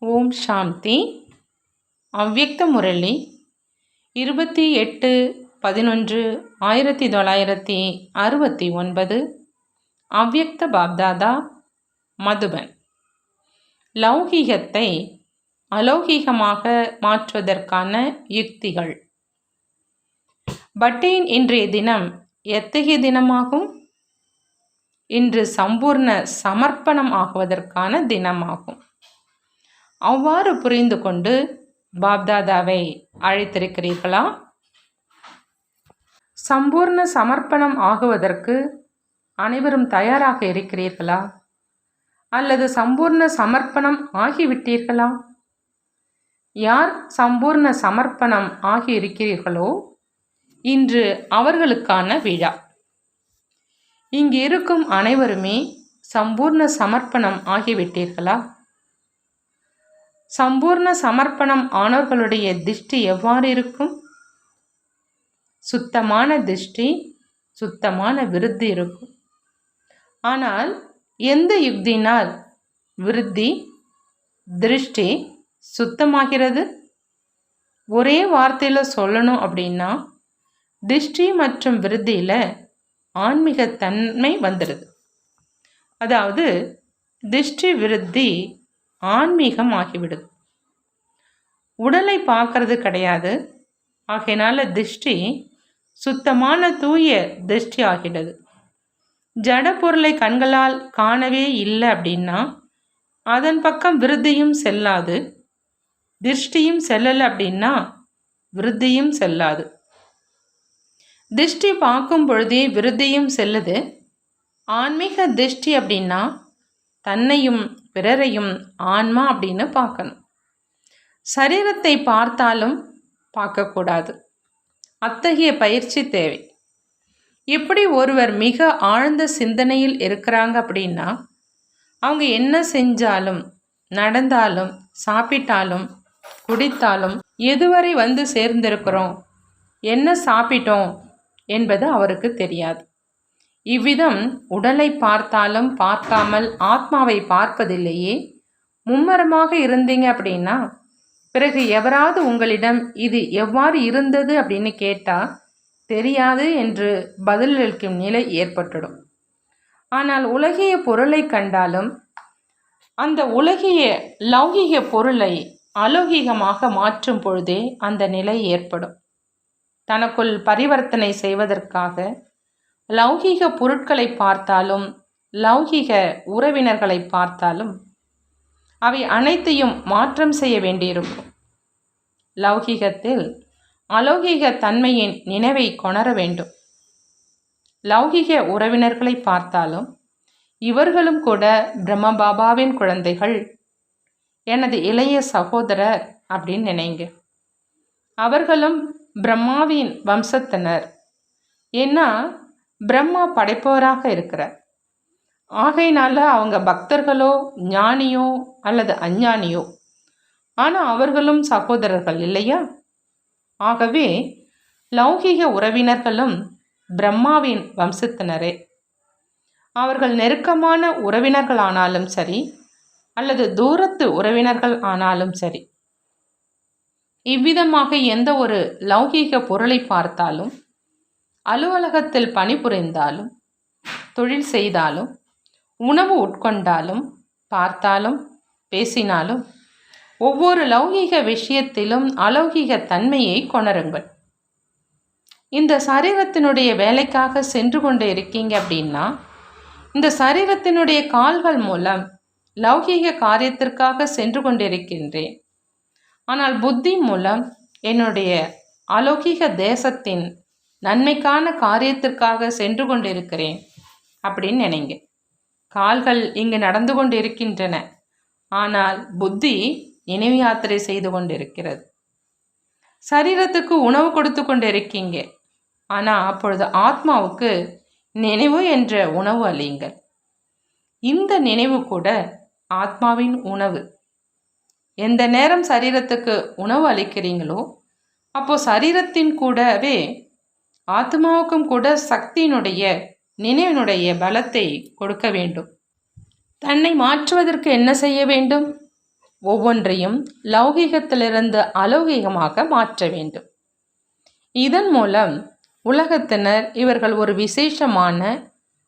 ஓம் சாந்தி. அவ்யக்த முரளி 28/11/1969. அவ்யக்த பாப்தாதா, மதுபன். லௌகீகத்தை அலௌகீகமாக மாற்றுவதற்கான யுக்திகள். பட்டேன் இன்றைய தினம் எத்தகைய தினமாகும்? இன்று சம்பூர்ண சமர்ப்பணம் ஆகுவதற்கான தினமாகும். அவ்வாறு புரிந்து கொண்டு பாப்தாதாவை அழைத்திருக்கிறீர்களா? சம்பூர்ண சமர்ப்பணம் ஆகுவதற்கு அனைவரும் தயாராக இருக்கிறீர்களா? அல்லது சம்பூர்ண சமர்ப்பணம் ஆகிவிட்டீர்களா? யார் சம்பூர்ண சமர்ப்பணம் ஆகியிருக்கிறீர்களோ இன்று அவர்களுக்கான விழா. இங்கு இருக்கும் அனைவருமே சம்பூர்ண சமர்ப்பணம் ஆகிவிட்டீர்களா? சம்பூர்ண சமர்ப்பணம் ஆனவர்களுடைய திருஷ்டி எவ்வாறு இருக்கும்? சுத்தமான திருஷ்டி, சுத்தமான விருத்தி இருக்கும். ஆனால் எந்த யுக்தினால் விருத்தி திருஷ்டி சுத்தமாகிறது? ஒரே வார்த்தையில் சொல்லணும் அப்படின்னா, திருஷ்டி மற்றும் விருத்தியில் ஆன்மீகத்தன்மை வந்துடுது. அதாவது திருஷ்டி விருத்தி ஆன்மீகம் ஆகிவிடுது. உடலை பார்க்கறது கிடையாது. ஆகையினால திருஷ்டி சுத்தமான தூய திருஷ்டி ஆகிடுது. ஜட பொருளை கண்களால் காணவே இல்லை அப்படின்னா அதன் பக்கம் விருத்தியும் செல்லாது. திருஷ்டியும் செல்லலை அப்படின்னா விருத்தியும் செல்லாது. திருஷ்டி பார்க்கும் பொழுதே விருத்தியும் செல்லுது. ஆன்மீக திருஷ்டி அப்படின்னா தன்னையும் பிறரையும் ஆன்மா அப்படின்னு பார்க்கணும். சரீரத்தை பார்த்தாலும் பார்க்கக்கூடாது. அத்தகைய பயிற்சி தேவை. எப்படி ஒருவர் மிக ஆழ்ந்த சிந்தனையில் இருக்கிறாங்க அப்படின்னா அவங்க என்ன செஞ்சாலும், நடந்தாலும், சாப்பிட்டாலும், குடித்தாலும், எதுவரை வந்து சேர்ந்திருக்கிறோம், என்ன சாப்பிட்டோம் என்பது அவருக்கு தெரியாது. இவ்விதம் உடலை பார்த்தாலும் பார்க்காமல் ஆத்மாவை பார்ப்பதில்லையே. மும்மரமாக இருந்தீங்க அப்படின்னா பிறகு எவராது உங்களிடம் இது எவ்வாறு இருந்தது அப்படின்னு கேட்டால் தெரியாது என்று பதிலளிக்கும் நிலை ஏற்பட்டுடும். ஆனால் உலகிய பொருளை கண்டாலும் அந்த உலகிய லௌகிக பொருளை அலௌகிகமாக மாற்றும் பொழுதே அந்த நிலை ஏற்படும். தனக்குள் பரிவர்த்தனை செய்வதற்காக லௌகீக பொருட்களை பார்த்தாலும், லௌகீக உறவினர்களை பார்த்தாலும் அவை அனைத்தையும் மாற்றம் செய்ய வேண்டியிருக்கும். லௌகீகத்தில் அலௌகீக தன்மையின் நினைவை கொணர வேண்டும். லௌகீக உறவினர்களை பார்த்தாலும் இவர்களும் கூட பிரம்ம பாபாவின் குழந்தைகள், எனது இளைய சகோதரர் அப்படின்னு நினைங்க. அவர்களும் பிரம்மாவின் வம்சத்தினர். ஏன்னா பிரம்மா படைப்பவராக இருக்கிறார். ஆகையினால அவங்க பக்தர்களோ ஞானியோ அல்லது அஞ்ஞானியோ, ஆனால் அவர்களும் சகோதரர்கள் இல்லையா? ஆகவே லௌகீக உறவினர்களும் பிரம்மாவின் வம்சத்தினரே. அவர்கள் நெருக்கமான உறவினர்கள் ஆனாலும் சரி அல்லது தூரத்து உறவினர்கள் ஆனாலும் சரி, இவ்விதமாக எந்த ஒரு லௌகீக பொருளை பார்த்தாலும், அலுவலகத்தில் பணிபுரிந்தாலும், தொழில் செய்தாலும், உணவு உட்கொண்டாலும், பார்த்தாலும், பேசினாலும் ஒவ்வொரு லௌகீக விஷயத்திலும் அலௌகீக தன்மையை கொணருங்கள். இந்த சரீரத்தினுடைய வேலைக்காக சென்று கொண்டு இருக்கீங்க அப்படின்னா இந்த சரீரத்தினுடைய கால்கள் மூலம் லௌகீக காரியத்திற்காக சென்று கொண்டிருக்கின்றேன். ஆனால் புத்தி மூலம் என்னுடைய அலௌகீக தேசத்தின் நன்மைக்கான காரியத்திற்காக சென்று கொண்டிருக்கிறேன் அப்படின்னு நினைங்க. கால்கள் இங்கு நடந்து கொண்டு இருக்கின்றன, ஆனால் புத்தி நினைவு யாத்திரை செய்து கொண்டிருக்கிறது. சரீரத்துக்கு உணவு கொடுத்து கொண்டு இருக்கீங்க, ஆனால் அப்பொழுது ஆத்மாவுக்கு நினைவு என்ற உணவு அளியுங்கள். இந்த நினைவு கூட ஆத்மாவின் உணவு. எந்த நேரம் சரீரத்துக்கு உணவு அளிக்கிறீங்களோ அப்போ சரீரத்தின் கூடவே ஆத்மாவுக்கும் கூட சக்தியினுடைய நினைவினுடைய பலத்தை கொடுக்க வேண்டும். தன்னை மாற்றுவதற்கு என்ன செய்ய வேண்டும்? ஒவ்வொன்றையும் லௌகிகத்திலிருந்து அலௌகிகமாக மாற்ற வேண்டும். இதன் மூலம் உலகத்தினர் இவர்கள் ஒரு விசேஷமான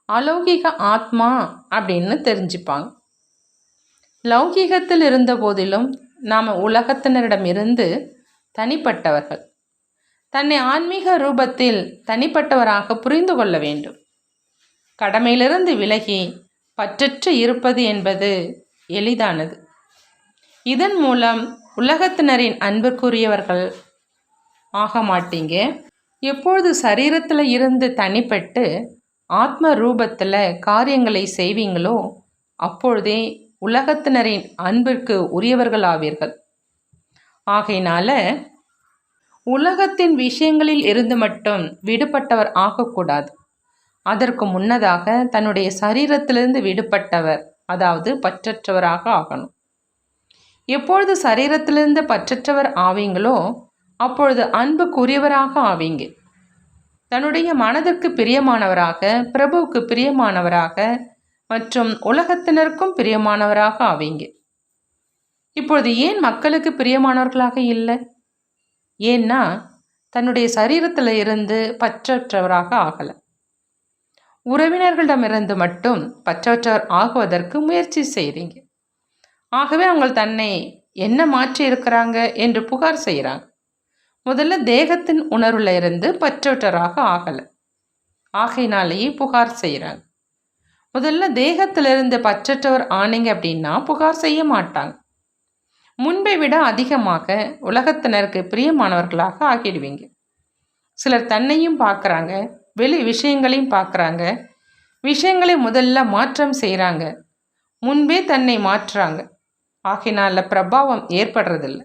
அலௌகிக ஆத்மா அப்படின்னு தெரிஞ்சுப்பாங்க. லௌகிகத்தில் இருந்த போதிலும் நாம் உலகத்தினரிடமிருந்து தனிப்பட்டவர்கள். தன்னை ஆன்மீக ரூபத்தில் தனிப்பட்டவராக புரிந்து கொள்ள வேண்டும். கடமையிலிருந்து விலகி பற்றற்று இருப்பது என்பது எளிதானது. இதன் மூலம் உலகத்தினரின் அன்பிற்குரியவர்கள் ஆக மாட்டீங்க. எப்பொழுது சரீரத்தில் இருந்து தனிப்பட்டு ஆத்ம ரூபத்தில் காரியங்களை செய்வீங்களோ அப்பொழுதே உலகத்தினரின் அன்பிற்கு உரியவர்கள் ஆவீர்கள். ஆகையினால உலகத்தின் விஷயங்களில் இருந்து மட்டும் விடுபட்டவர் ஆகக்கூடாது. அதற்கு முன்னதாக தன்னுடைய சரீரத்திலிருந்து விடுபட்டவர், அதாவது பற்றற்றவராக ஆகணும். எப்பொழுது சரீரத்திலிருந்து பற்றற்றவர் ஆவீங்களோ அப்பொழுது அன்புக்குரியவராக ஆவீங்க. தன்னுடைய மனதிற்கு பிரியமானவராக, பிரபுவுக்கு பிரியமானவராக மற்றும் உலகத்தினருக்கும் பிரியமானவராக ஆவீங்க. இப்பொழுது ஏன் மக்களுக்கு பிரியமானவர்களாக இல்லை? ஏன்னா தன்னுடைய சரீரத்தில் இருந்து பற்றற்றவராக ஆகலை. உறவினர்களிடமிருந்து மட்டும் பற்றற்றவர் ஆகுவதற்கு முயற்சி செய்கிறீங்க. ஆகவே அவங்க தன்னை என்ன மாற்றி இருக்கிறாங்க என்று புகார் செய்கிறாங்க. முதல்ல தேகத்தின் உணர்வுல இருந்து பற்றற்றவராக ஆகலை, ஆகையினாலேயே புகார் செய்கிறாங்க. முதல்ல தேகத்திலிருந்து பற்றற்றவர் ஆனீங்க அப்படின்னா புகார் செய்ய மாட்டாங்க. முன்பை விட அதிகமாக உலகத்தினருக்கு பிரியமானவர்களாக ஆகிடுவீங்க. சிலர் தன்னையும் பார்க்குறாங்க, வெளி விஷயங்களையும் பார்க்குறாங்க. விஷயங்களை முதல்ல மாற்றம் செய்கிறாங்க, முன்பே தன்னை மாற்றுறாங்க. ஆகையினால பிரபாவம் ஏற்படுறதில்லை.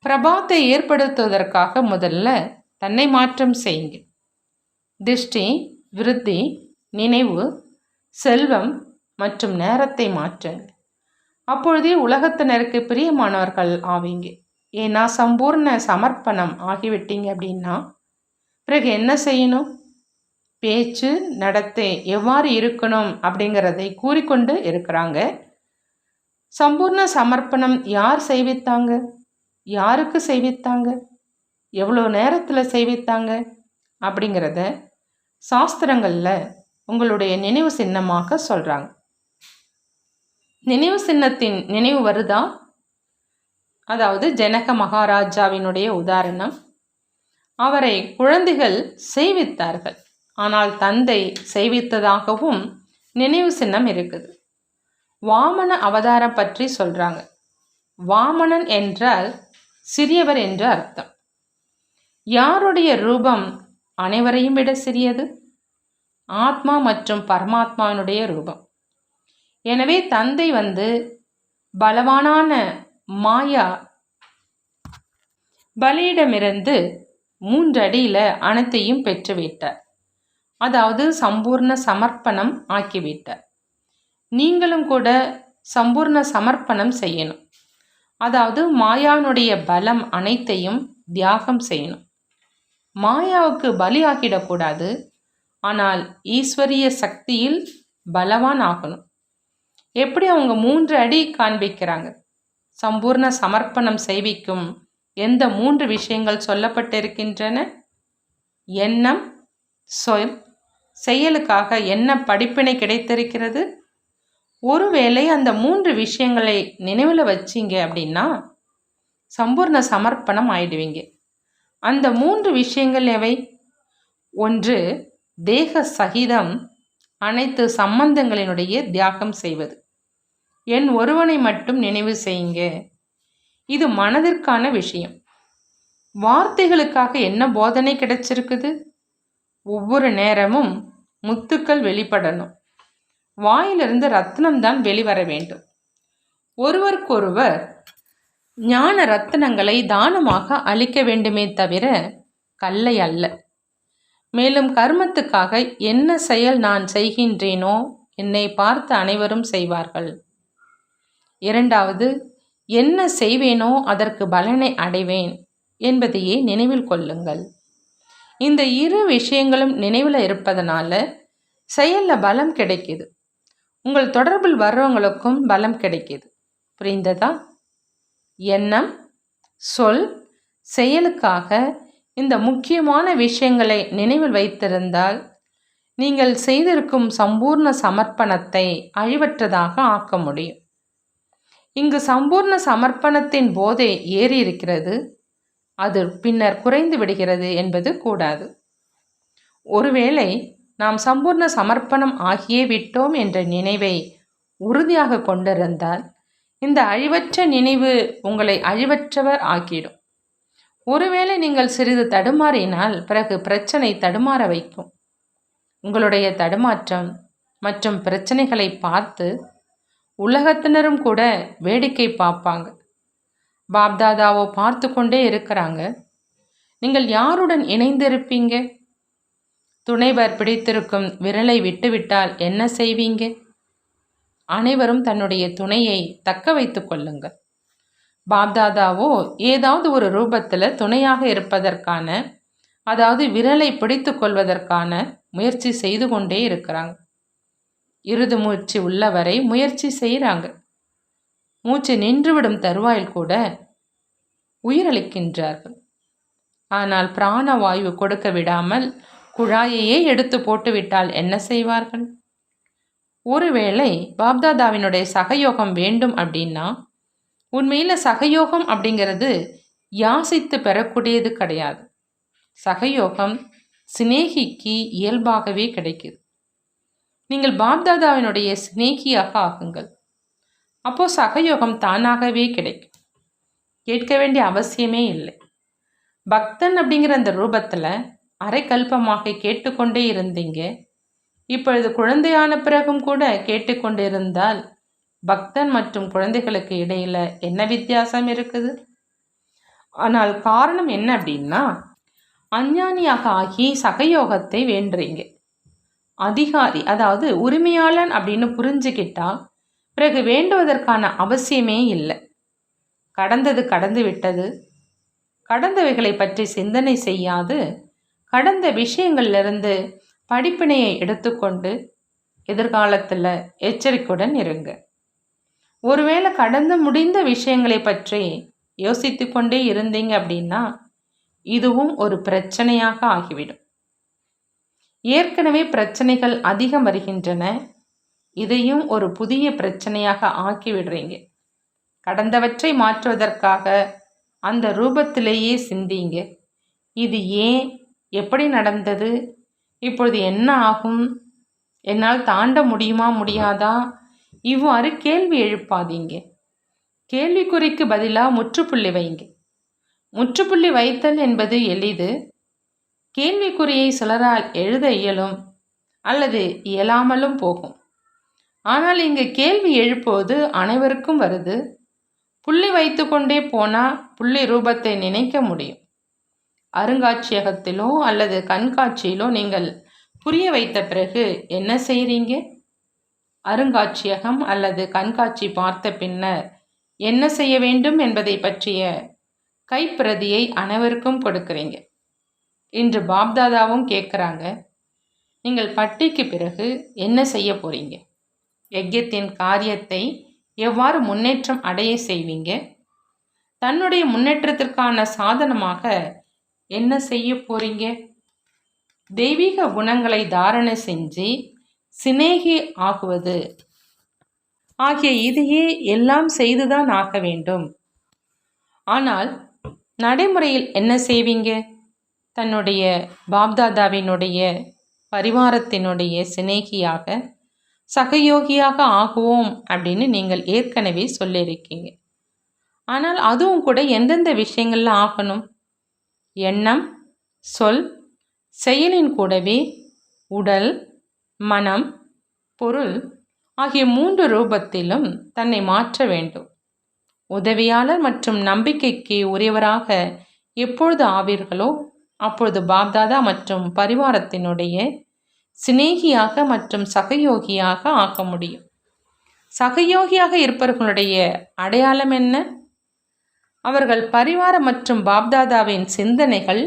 பிரபாவத்தை ஏற்படுத்துவதற்காக முதல்ல தன்னை மாற்றம் செய்யுங்க. திருஷ்டி, விருத்தி, நினைவு, செல்வம் மற்றும் நேரத்தை மாற்றுங்க. அப்பொழுதே உலகத்தினருக்கு பிரியமானவர்கள் ஆவீங்க. ஏன்னா சம்பூர்ண சமர்ப்பணம் ஆகிவிட்டீங்க அப்படின்னா பிறகு என்ன செய்யணும்? பேச்சு, நடத்தை எவ்வாறு இருக்கணும் அப்படிங்கிறதை கூறிக்கொண்டு இருக்கிறாங்க. சம்பூர்ண சமர்ப்பணம் யார் செய்வித்தாங்க? யாருக்கு செய்வித்தாங்க? எவ்வளோ நேரத்தில் செய்வித்தாங்க அப்படிங்கிறத சாஸ்திரங்களில் உங்களுடைய நினைவு சின்னமாக சொல்கிறாங்க. நினைவு சின்னத்தின் நினைவு வருதா? அதாவது ஜனக மகாராஜாவினுடைய உதாரணம். அவரை குழந்தைகள் செய்வித்தார்கள், ஆனால் தந்தை செய்வித்ததாகவும் நினைவு சின்னம் இருக்குது. வாமன அவதாரம் பற்றி சொல்கிறாங்க. வாமனன் என்றால் சிறியவர் என்று அர்த்தம். யாருடைய ரூபம் அனைவரையும் விட சிறியது? ஆத்மா மற்றும் பரமாத்மாவினுடைய ரூபம். எனவே தந்தை பலவானான மாயா பலியிடமிருந்து 3 அடியில் அனைத்தையும் பெற்றுவிட்டார். அதாவது சம்பூர்ண சமர்ப்பணம் ஆக்கிவிட்டார். நீங்களும் கூட சம்பூர்ண சமர்ப்பணம் செய்யணும். அதாவது மாயானுடைய பலம் அனைத்தையும் தியாகம் செய்யணும். மாயாவுக்கு பலியாகிடக்கூடாது, ஆனால் ஈஸ்வரிய சக்தியில் பலவான் ஆகணும். எப்படி அவங்க 3 அடி காண்பிக்கிறாங்க? சம்பூர்ண சமர்ப்பணம் செய்விக்கும் எந்த 3 விஷயங்கள் சொல்லப்பட்டிருக்கின்றன? எண்ணம், சொல், செயலுக்காக என்ன படிப்பினை கிடைத்திருக்கிறது? ஒருவேளை அந்த 3 விஷயங்களை நினைவில் வச்சிங்க அப்படின்னா சம்பூர்ண சமர்ப்பணம் ஆயிடுவீங்க. அந்த 3 விஷயங்கள் எவை? 1, தேக சகிதம் அனைத்து சம்பந்தங்களினுடைய தியாகம் செய்வது. என் ஒருவனை மட்டும் நினைவு செய்யுங்க. இது மனதிற்கான விஷயம். வார்த்தைகளுக்காக என்ன போதனை கிடைச்சிருக்குது? ஒவ்வொரு நேரமும் முத்துக்கள் வெளிப்படணும். வாயிலிருந்து ரத்னம்தான் வெளிவர வேண்டும். ஒருவருக்கொருவர் ஞான ரத்தினங்களை தானமாக அளிக்க வேண்டுமே தவிர கல்லை அல்ல. மேலும் கர்மத்துக்காக என்ன செயல் நான் செய்கின்றேனோ என்னை பார்த்து அனைவரும் செய்வார்கள். 2வது, என்ன செய்வேனோ அதற்கு பலனை அடைவேன் என்பதையே நினைவில் கொள்ளுங்கள். இந்த 2 விஷயங்களும் நினைவில் இருப்பதனால செயலில் பலம் கிடைக்கிது. உங்கள் தொடர்பில் வர்றவங்களுக்கும் பலம் கிடைக்கிது. புரிந்ததா? எண்ணம், சொல், செயலுக்காக இந்த முக்கியமான விஷயங்களை நினைவில் வைத்திருந்தால் நீங்கள் செய்திருக்கும் சம்பூர்ண சமர்ப்பணத்தை அழிவற்றதாக ஆக்க முடியும். இங்கு சம்பூர்ண சமர்ப்பணத்தின் போதை ஏறி இருக்கிறது, அது பின்னர் குறைந்து விடுகிறது என்பது கூடாது. ஒருவேளை நாம் சம்பூர்ண சமர்ப்பணம் ஆகியே விட்டோம் என்ற நினைவை உறுதியாக கொண்டிருந்தால் இந்த அழிவற்ற நினைவு உங்களை அழிவற்றவர் ஆக்கிடும். ஒருவேளை நீங்கள் சிறிது தடுமாறினால் பிறகு பிரச்சனை தடுமாற வைக்கும். உங்களுடைய தடுமாற்றம் மற்றும் பிரச்சனைகளை பார்த்து உலகத்தினரும் கூட வேடிக்கை பார்ப்பாங்க. பாப்தாதாவோ பார்த்து கொண்டே இருக்கிறாங்க. நீங்கள் யாருடன் இணைந்திருப்பீங்க? துணைவர் பிடித்திருக்கும் விரலை விட்டுவிட்டால் என்ன செய்வீங்க? அனைவரும் தன்னுடைய துணையை தக்க வைத்து கொள்ளுங்கள். பாப்தாதாவோ ஏதாவது ஒரு ரூபத்தில் துணையாக இருப்பதற்கான, அதாவது விரலை பிடித்து கொள்வதற்கான முயற்சி செய்து கொண்டே இருக்கிறாங்க. இறுதி மூச்சு உள்ளவரை முயற்சி செய்கிறாங்க. மூச்சு நின்றுவிடும் தருவாயில் கூட உயிரளிக்கின்றார்கள். ஆனால் பிராணவாயு கொடுக்க விடாமல் குழாயையே எடுத்து போட்டுவிட்டால் என்ன செய்வார்கள்? ஒருவேளை பாப்தாதாவினுடைய சகயோகம் வேண்டும் அப்படின்னா, உண்மையில் சகயோகம் அப்படிங்கிறது யாசித்து பெறக்கூடியது கிடையாது. சகயோகம் சிநேகிக்கு இயல்பாகவே கிடைக்குது. நீங்கள் பாப்தாதாவினுடைய சிநேகியாக ஆகுங்கள். அப்போ சகயோகம் தானாகவே கிடைக்கும். கேட்க வேண்டிய அவசியமே இல்லை. பக்தன் அப்படிங்கிற அந்த ரூபத்தில் அரைக்கல்பமாக கேட்டுக்கொண்டே இருந்தீங்க. இப்பொழுது குழந்தையான பிறகும் கூட கேட்டுக்கொண்டு இருந்தால் பக்தன் மற்றும் குழந்தைகளுக்கு இடையில என்ன வித்தியாசம் இருக்குது? ஆனால் காரணம் என்ன அப்படின்னா, அஞ்ஞானியாக ஆகி சகயோகத்தை வேண்டுறீங்க. அதிகாரி, அதாவது உரிமையாளன் அப்படின்னு புரிஞ்சுக்கிட்டா பிறகு வேண்டுவதற்கான அவசியமே இல்லை. கடந்தது கடந்து விட்டது. கடந்தவைகளை பற்றி சிந்தனை செய்யாது கடந்த விஷயங்கள்லிருந்து படிப்பினையை எடுத்துக்கொண்டு எதிர்காலத்தில் எச்சரிக்கையுடன் இருங்க. ஒருவேளை கடந்து முடிந்த விஷயங்களை பற்றி யோசித்து கொண்டே இருந்தீங்க அப்படின்னா இதுவும் ஒரு பிரச்சனையாக ஆகிவிடும். ஏற்கனவே பிரச்சனைகள் அதிகம் வருகின்றன. இதையும் ஒரு புதிய பிரச்சனையாக ஆக்கிவிடுறீங்க. கடந்தவற்றை மாற்றுவதற்காக அந்த ரூபத்திலேயே சிந்திங்க. இது ஏன், எப்படி நடந்தது, இப்பொழுது என்ன ஆகும், என்னால் தாண்ட முடியுமா முடியாதா, இவ்வாறு கேள்வி எழுப்பாதீங்க. கேள்விக்குறிக்கு பதிலாக முற்றுப்புள்ளி வைங்க. முற்றுப்புள்ளி வைத்தல் என்பது எளிது. கேள்விக்குறியை சிலரால் எழுத இயலும் அல்லது இயலாமலும் போகும். ஆனால் இங்கு கேள்வி எழுப்புவது அனைவருக்கும் வருது. புள்ளி வைத்து கொண்டே போனால் புள்ளி ரூபத்தை நினைக்க முடியும். அருங்காட்சியகத்திலோ அல்லது கண்காட்சியிலோ நீங்கள் புரிய வைத்த பிறகு என்ன செய்கிறீங்க? அருங்காட்சியகம் அல்லது கண்காட்சி பார்த்த பின்னர் என்ன செய்ய வேண்டும் என்பதை பற்றிய கைப்பிரதியை அனைவருக்கும் கொடுக்குறீங்க. இன்று பாப்தாதாவும் கேட்குறாங்க, நீங்கள் பட்டிக்கு பிறகு என்ன செய்ய போகிறீங்க? யஜ்யத்தின் காரியத்தை எவ்வாறு முன்னேற்றம் அடைய செய்வீங்க? தன்னுடைய முன்னேற்றத்திற்கான சாதனமாக என்ன செய்ய போகிறீங்க? தெய்வீக குணங்களை தாரணை செஞ்சு சிநேகி ஆகுவது ஆகிய இதையே எல்லாம் செய்துதான் ஆக வேண்டும். ஆனால் நடைமுறையில் என்ன செய்வீங்க? தன்னுடைய பாப்தாதாவினுடைய பரிவாரத்தினுடைய சிநேகியாக சகயோகியாக ஆகுவோம் அப்படின்னு நீங்கள் ஏற்கனவே சொல்லியிருக்கீங்க. ஆனால் அதுவும் கூட எந்தெந்த விஷயங்கள்ல ஆகணும்? எண்ணம், சொல், செயலின் கூடவே உடல், மனம், பொருள் ஆகிய 3 ரூபத்திலும் தன்னை மாற்ற வேண்டும். உதவியாளர் மற்றும் நம்பிக்கைக்கு உரியவராக எப்பொழுது ஆவீர்களோ அப்பொழுது பாப்தாதா மற்றும் பரிவாரத்தினுடைய சிநேகியாக மற்றும் சகயோகியாக ஆக்க முடியும். சகயோகியாக இருப்பவர்களுடைய அடையாளம் என்ன? அவர்கள் பரிவார மற்றும் பாப்தாதாவின் சிந்தனைகள்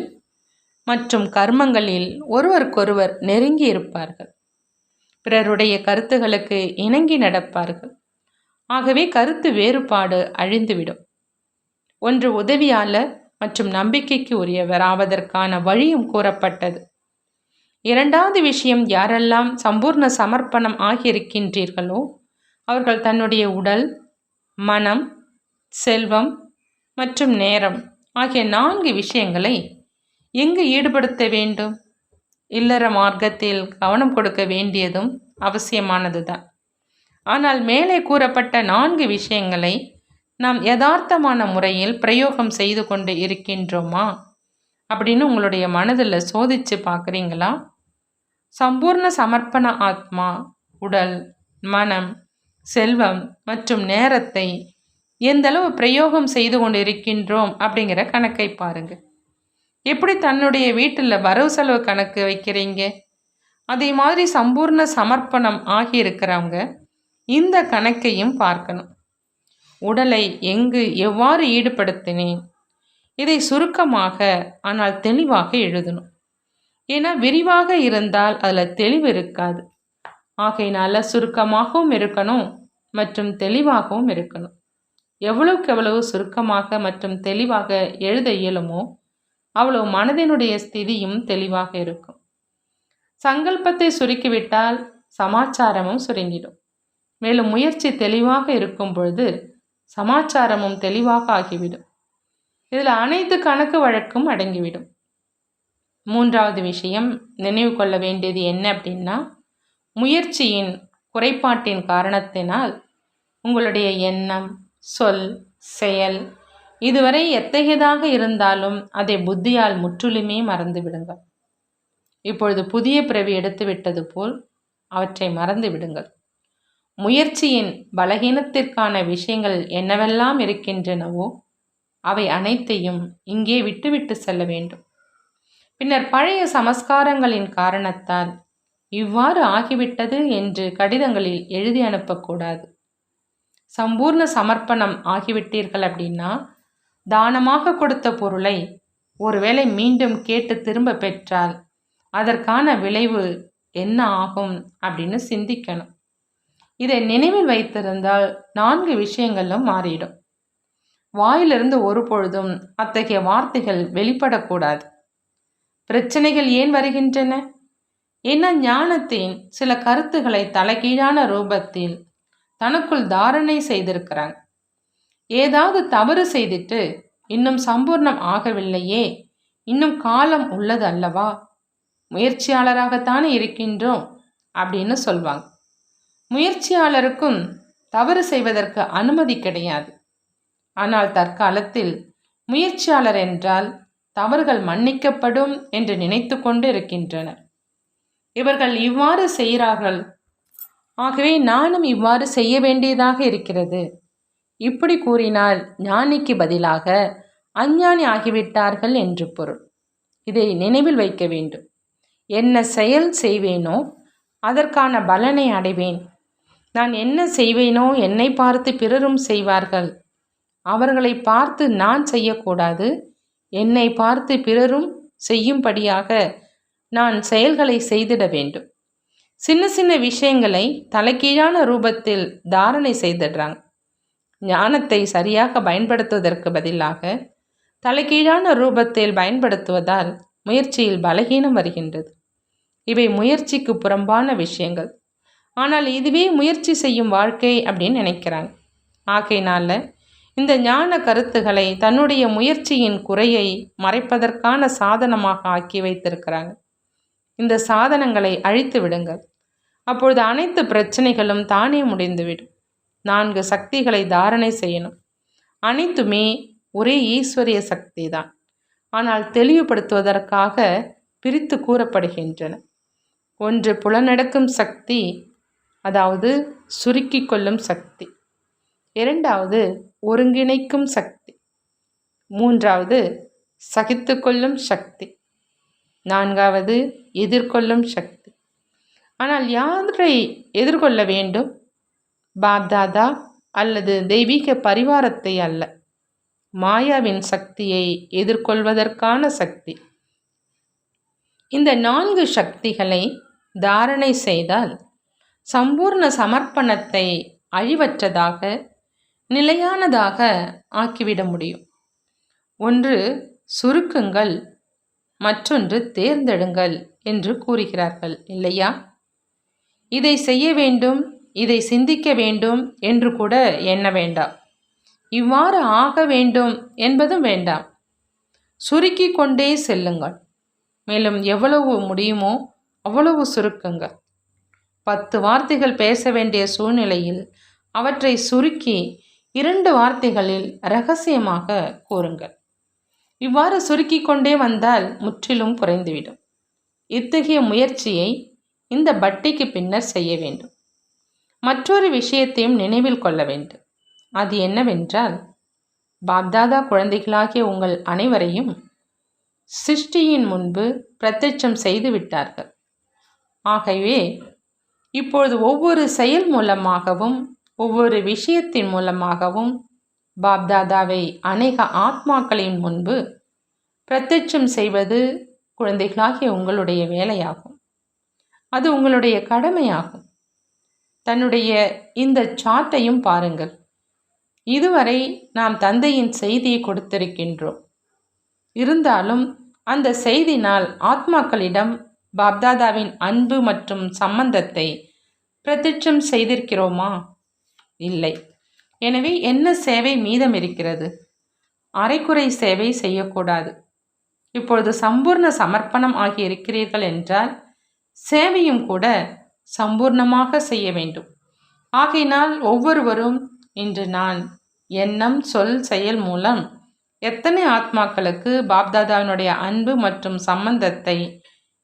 மற்றும் கர்மங்களில் ஒருவருக்கொருவர் நெருங்கி இருப்பார்கள். பிறருடைய கருத்துகளுக்கு இணங்கி நடப்பார்கள். ஆகவே கருத்து வேறுபாடு அழிந்துவிடும். ஒன்று உதவியாளர் மற்றும் நம்பிக்கைக்கு உரியவர் ஆவதற்கான வழியும் கூறப்பட்டது. இரண்டாவது விஷயம், யாரெல்லாம் சம்பூர்ண சமர்ப்பணம் ஆகியிருக்கின்றீர்களோ அவர்கள் தன்னுடைய உடல், மனம், செல்வம் மற்றும் நேரம் ஆகிய 4 விஷயங்களை எங்கு ஈடுபடுத்த வேண்டும்? இல்லற மார்க்கத்தில் கவனம் கொடுக்க வேண்டியதும் அவசியமானதுதான். ஆனால் மேலே கூறப்பட்ட 4 விஷயங்களை நாம் யதார்த்தமான முறையில் பிரயோகம் செய்து கொண்டு இருக்கின்றோமா அப்படின்னு உங்களுடைய மனதில் சோதித்து பார்க்குறீங்களா? சம்பூர்ண சமர்ப்பண ஆத்மா உடல், மனம், செல்வம் மற்றும் நேரத்தை எந்தளவு பிரயோகம் செய்து கொண்டு இருக்கின்றோம் அப்படிங்கிற கணக்கை பாருங்க. எப்படி தன்னுடைய வீட்டில் வரவு செலவு கணக்கு வைக்கிறீங்க, அதே மாதிரி சம்பூர்ண சமர்ப்பணம் ஆகியிருக்கிறவங்க இந்த கணக்கையும் பார்க்கணும். உடலை எங்கு எவ்வாறு ஈடுபடுத்தினேன், இதை சுருக்கமாக ஆனால் தெளிவாக எழுதணும். ஏன்னா விரிவாக இருந்தால் அதில் தெளிவு இருக்காது. ஆகையினால சுருக்கமாகவும் இருக்கணும் மற்றும் தெளிவாகவும் இருக்கணும். எவ்வளவுக்கு எவ்வளவு சுருக்கமாக மற்றும் தெளிவாக எழுத இயலுமோ அவ்வளவு மனதினுடைய ஸ்திதியும் தெளிவாக இருக்கும். சங்கல்பத்தை சுருக்கிவிட்டால் சமாச்சாரமும் சுருங்கிடும். மேலும் முயற்சி தெளிவாக இருக்கும் பொழுது சமாச்சாரமும் தெளிவாக ஆகிவிடும். இதில் அனைத்து கணக்கு வழக்கும் அடங்கிவிடும். மூன்றாவது விஷயம் நினைவு கொள்ள வேண்டியது என்ன அப்படின்னா, முயற்சியின் குறைபாட்டின் காரணத்தினால் உங்களுடைய எண்ணம், சொல், செயல் இதுவரை எத்தகையதாக இருந்தாலும் அதை புத்தியால் முற்றிலுமே மறந்து விடுங்கள். இப்பொழுது புதிய பிறவி எடுத்து விட்டது போல் அவற்றை மறந்து விடுங்கள். முயற்சியின் பலகீனத்திற்கான விஷயங்கள் என்னவெல்லாம் இருக்கின்றனவோ அவை அனைத்தையும் இங்கே விட்டுவிட்டு செல்ல வேண்டும். பின்னர் பழைய சமஸ்காரங்களின் காரணத்தால் இவ்வாறு ஆகிவிட்டது என்று கடிதங்களில் எழுதி அனுப்பக்கூடாது. சம்பூர்ண சமர்ப்பணம் ஆகிவிட்டீர்கள் அப்படின்னா தானமாக கொடுத்த பொருளை ஒருவேளை மீண்டும் கேட்டு திரும்ப பெற்றால் அதற்கான விளைவு என்ன ஆகும் அப்படின்னு சிந்திக்கணும். இதை நினைவில் வைத்திருந்தால் 4 விஷயங்களும் மாறிடும். வாயிலிருந்து ஒரு பொழுதும் அத்தகைய வார்த்தைகள் வெளிப்படக்கூடாது. பிரச்சனைகள் ஏன் வருகின்றன? ஏன்னா ஞானத்தின் சில கருத்துக்களை தலைகீழான ரூபத்தில் தனக்குள் தாரணை செய்திருக்கிறாங்க. ஏதாவது தவறு செய்துட்டு இன்னும் சம்பூர்ணம் ஆகவில்லையே, இன்னும் காலம் உள்ளது அல்லவா, முயற்சியாளராகத்தானே இருக்கின்றோம் அப்படின்னு சொல்வாங்க. முயற்சியாளருக்கும் தவறு செய்வதற்கு அனுமதி கிடையாது. ஆனால் தற்காலத்தில் முயற்சியாளர் என்றால் தவறுகள் மன்னிக்கப்படும் என்று நினைத்து கொண்டு இருக்கின்றனர். இவர்கள் இவ்வாறு செய்கிறார்கள், ஆகவே நானும் இவ்வாறு செய்ய வேண்டியதாக இருக்கிறது. இப்படி கூறினால் ஞானிக்கு பதிலாக அஞ்ஞானி ஆகிவிட்டார்கள் என்று பொருள். இதை நினைவில் வைக்க வேண்டும். என்ன செயல் செய்வேனோ அதற்கான பலனை அடைவேன். நான் என்ன செய்வேனோ என்னை பார்த்து பிறரும் செய்வார்கள். அவர்களை பார்த்து நான் செய்யக்கூடாது. என்னை பார்த்து பிறரும் செய்யும்படியாக நான் செயல்களை செய்திட வேண்டும். சின்ன சின்ன விஷயங்களை தலைகீழான ரூபத்தில் தாரணை செய்திடுறாங்க. ஞானத்தை சரியாக பயன்படுத்துவதற்கு பதிலாக தலைகீழான ரூபத்தில் பயன்படுத்துவதால் முயற்சியில் பலகீனம் வருகின்றது. இவை முயற்சிக்கு புறம்பான விஷயங்கள். ஆனால் இதுவே முயற்சி செய்யும் வாழ்க்கை அப்படின்னு நினைக்கிறாங்க. ஆகையினால இந்த ஞான கருத்துக்களை தன்னுடைய முயற்சியின் குறையை மறைப்பதற்கான சாதனமாக ஆக்கி வைத்திருக்கிறாங்க. இந்த சாதனங்களை அழித்து விடுங்கள். அப்பொழுது அனைத்து பிரச்சனைகளும் தானே முடிந்துவிடும். 4 சக்திகளை தாரணை செய்யணும். அனைத்துமே ஒரே ஈஸ்வரிய சக்தி தான். ஆனால் தெளிவுபடுத்துவதற்காக பிரித்து கூறப்படுகின்றன. ஒன்று புலனடக்கும் சக்தி, அதாவது சுருக்கி கொள்ளும் சக்தி. 2வது ஒருங்கிணைக்கும் சக்தி. 3வது சகித்து கொள்ளும் சக்தி. 4வது எதிர்கொள்ளும் சக்தி. ஆனால் யாரை எதிர்கொள்ள வேண்டும்? பாப்தாதா அல்லது தெய்வீக பரிவாரத்தை அல்ல, மாயாவின் சக்தியை எதிர்கொள்வதற்கான சக்தி. இந்த 4 சக்திகளை தாரணை செய்தால் சம்பூர்ண சமர்ப்பணத்தை அழிவற்றதாக நிலையானதாக ஆக்கிவிட முடியும். ஒன்று சுருக்குங்கள், மற்றொன்று தேர்ந்தெடுங்கள் என்று கூறுகிறார்கள் இல்லையா? இதை செய்ய வேண்டும், இதை சிந்திக்க வேண்டும் என்று கூட எண்ண வேண்டாம். இவ்வாறு ஆக வேண்டும் என்பதும் வேண்டாம். சுருக்கி கொண்டே செல்லுங்கள். மேலும் எவ்வளவு முடியுமோ அவ்வளவு சுருக்குங்கள். 10 வார்த்தைகள் பேச வேண்டிய சூழ்நிலையில் அவற்றை சுருக்கி 2 வார்த்தைகளில் இரகசியமாக கூறுங்கள். இவ்வாறு சுருக்கி கொண்டே வந்தால் முற்றிலும் குறைந்துவிடும். இத்தகைய முயற்சியை இந்த பட்டிக்கு பின்னர் செய்ய வேண்டும். மற்றொரு விஷயத்தையும் நினைவில் கொள்ள வேண்டும். அது என்னவென்றால், பாப்தாதா குழந்தைகளாகிய உங்கள் அனைவரையும் சிருஷ்டியின் முன்பு பிரத்யட்சம் செய்து விட்டார்கள். ஆகவே இப்பொழுது ஒவ்வொரு செயல் மூலமாகவும் ஒவ்வொரு விஷயத்தின் மூலமாகவும் பாப்தாதாவை அநேக ஆத்மாக்களின் முன்பு பிரத்யட்சம் செய்வது குழந்தைகளாகிய உங்களுடைய வேலையாகும். அது உங்களுடைய கடமையாகும். தன்னுடைய இந்த சார்ட்டையும் பாருங்கள். இதுவரை நாம் தந்தையின் செய்தியை கொடுத்திருக்கின்றோம். இருந்தாலும் அந்த செய்தினால் ஆத்மாக்களிடம் பாப்தாதாவின் அன்பு மற்றும் சம்பந்தத்தை பிரத்யட்சம் செய்திருக்கிறோமா? இல்லை. எனவே என்ன சேவை மீதம் இருக்கிறது? அரைக்குறை சேவை செய்யக்கூடாது. இப்பொழுது சம்பூர்ண சமர்ப்பணம் ஆகியிருக்கிறீர்கள் என்றால் சேவையும் கூட சம்பூர்ணமாக செய்ய வேண்டும். ஆகையினால் ஒவ்வொருவரும் இன்று நான் எண்ணம், சொல், செயல் மூலம் எத்தனை ஆத்மாக்களுக்கு பாப்தாதாவினுடைய அன்பு மற்றும் சம்பந்தத்தை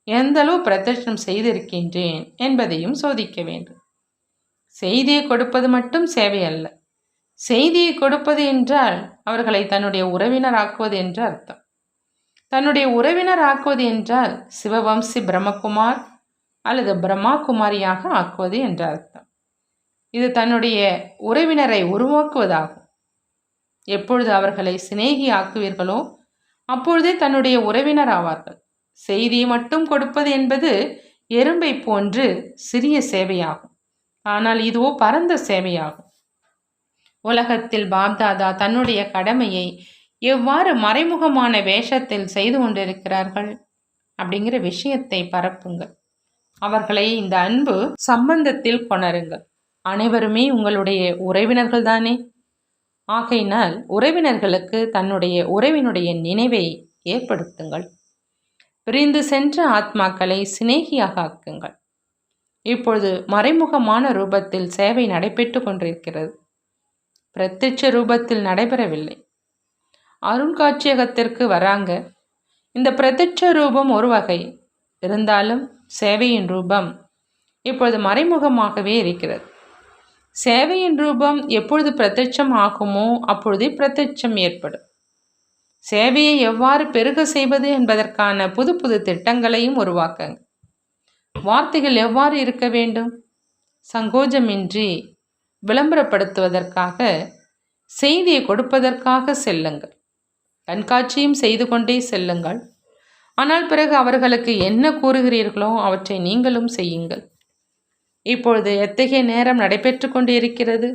எந்தளவு பிரத்யட்சம் செய்திருக்கின்றேன் என்பதையும் சோதிக்க வேண்டும். செய்தியை கொடுப்பது மட்டும் சேவை அல்ல. செய்தியை கொடுப்பது என்றால் அவர்களை தன்னுடைய உறவினர் ஆக்குவது என்று அர்த்தம். தன்னுடைய உறவினர் ஆக்குவது என்றால் சிவவம்சி பிரம்மகுமார் அல்லது பிரம்மா குமாரியாக ஆக்குவது என்ற அர்த்தம். இது தன்னுடைய உறவினரை உருவாக்குவதாகும். எப்பொழுது அவர்களை சிநேகி ஆக்குவீர்களோ அப்பொழுதே தன்னுடைய உறவினர் ஆவார்கள். செய்தியை மட்டும் கொடுப்பது என்பது எறும்பை போன்று சிறிய சேவையாகும். ஆனால் இதுவோ பரந்த சேவையாகும். உலகத்தில் பாப்தாதா தன்னுடைய கடமையை எவ்வாறு மறைமுகமான வேஷத்தில் செய்து கொண்டிருக்கிறார்கள் அப்படிங்கிற விஷயத்தை பரப்புங்கள். அவர்களை இந்த அன்பு சம்பந்தத்தில் கொணருங்கள். அனைவருமே உங்களுடைய உறவினர்கள் தானே. ஆகையினால் உறவினர்களுக்கு தன்னுடைய உறவினுடைய நினைவை ஏற்படுத்துங்கள். பிரிந்து சென்ற ஆத்மாக்களை சிநேகியாக ஆக்குங்கள். இப்பொழுது மறைமுகமான ரூபத்தில் சேவை நடைபெற்று கொண்டிருக்கிறது. பிரத்யட்ச ரூபத்தில் நடைபெறவில்லை. அருங்காட்சியகத்திற்கு வராங்க. இந்த பிரத்யட்ச ரூபம் ஒரு வகை இருந்தாலும் சேவையின் ரூபம் இப்பொழுது மறைமுகமாகவே இருக்கிறது. சேவையின் ரூபம் எப்பொழுது பிரத்யட்சம் ஆகுமோ அப்பொழுதே பிரத்யட்சம் ஏற்படும். சேவையை எவ்வாறு பெருக செய்வது என்பதற்கான புது புது திட்டங்களையும் உருவாக்குங்க. வார்த்தைகள் எவ்வாறு இருக்க வேண்டும்? சங்கோஜமின்றி விளம்பரப்படுத்துவதற்காக, செய்தியை கொடுப்பதற்காக செல்லுங்கள். கண்காட்சியும் செய்து கொண்டே செல்லுங்கள். ஆனால் பிறகு அவர்களுக்கு என்ன கூறுகிறீர்களோ அவற்றை நீங்களும் செய்யுங்கள். இப்பொழுது எத்தகைய நேரம் நடைபெற்று கொண்டிருக்கிறது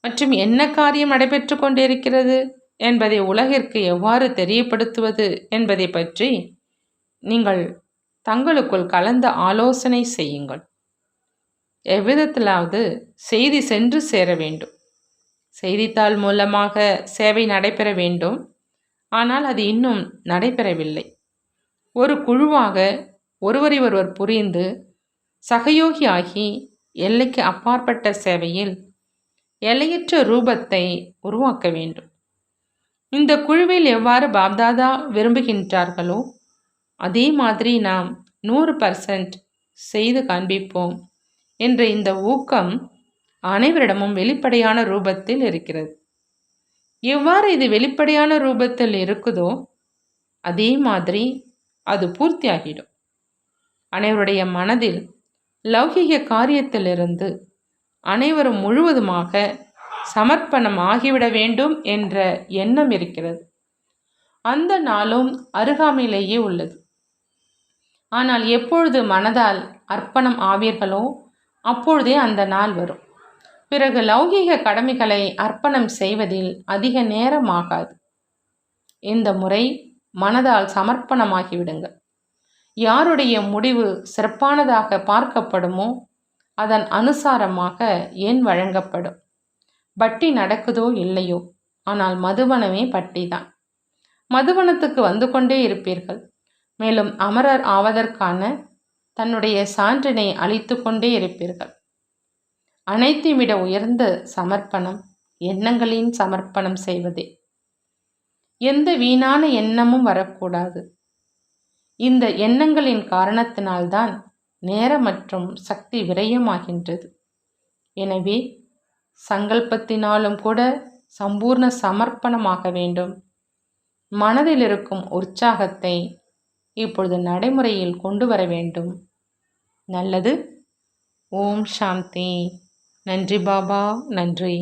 மற்றும் என்ன காரியம் நடைபெற்று கொண்டிருக்கிறது என்பதை உலகிற்கு எவ்வாறு தெரியப்படுத்துவது என்பதை பற்றி நீங்கள் தங்களுக்குள் கலந்து ஆலோசனை செய்யுங்கள். எவ்விதத்திலாவது செய்தி சென்று சேர வேண்டும். செய்தித்தாள் மூலமாக சேவை நடைபெற வேண்டும். ஆனால் அது இன்னும் நடைபெறவில்லை. ஒரு குழுவாக ஒருவரை ஒருவர் புரிந்து சகயோகியாகி எல்லைக்கு அப்பாற்பட்ட சேவையில் எல்லையற்ற ரூபத்தை உருவாக்க வேண்டும். இந்த குழுவில் எவ்வாறு பாப்தாதா விரும்புகின்றார்களோ அதே மாதிரி நாம் 100% செய்து காண்பிப்போம் என்ற இந்த ஊக்கம் அனைவரிடமும் வெளிப்படையான ரூபத்தில் இருக்கிறது. எவ்வாறு இது வெளிப்படையான ரூபத்தில் இருக்குதோ அதே மாதிரி அது பூர்த்தியாகிடும். அனைவருடைய மனதில் லௌகிக காரியத்திலிருந்து அனைவரும் முழுவதுமாக சமர்ப்பணம் ஆகிவிட வேண்டும் என்ற எண்ணம் இருக்கிறது. அந்த நாளும் அருகாமையிலேயே உள்ளது. ஆனால் எப்பொழுது மனதால் அர்ப்பணம் ஆவீர்களோ அப்பொழுதே அந்த நாள் வரும். பிறகு லௌகிக கடமைகளை அர்ப்பணம் செய்வதில் அதிக நேரம் ஆகாது. இந்த முறை மனதால் சமர்ப்பணமாகிவிடுங்கள். யாருடைய முடிவு சிறப்பானதாக பார்க்கப்படுமோ அதன் அனுசாரமாக எண் வழங்கப்படும். பட்டி நடக்குதோ இல்லையோ, ஆனால் மதுவனமே பட்டிதான். மதுவனத்துக்கு வந்து கொண்டே இருப்பீர்கள். மேலும் அமரர் ஆவதற்கான தன்னுடைய சான்றினை அளித்து கொண்டே இருப்பீர்கள். அனைத்தையும் விட உயர்ந்த சமர்ப்பணம் எண்ணங்களின் சமர்ப்பணம் செய்வதே. எந்த வீணான எண்ணமும் வரக்கூடாது. இந்த எண்ணங்களின் காரணத்தினால்தான் நேரம் மற்றும் சக்தி விரயமாகின்றது. எனவே சங்கல்பத்தினாலும் கூட சம்பூர்ண சமர்ப்பணமாக வேண்டும். மனதில் இருக்கும் உற்சாகத்தை இப்பொழுது நடைமுறையில் கொண்டு வர வேண்டும். நல்லது. ஓம் சாந்தி. நன்றி பாபா, நன்றி.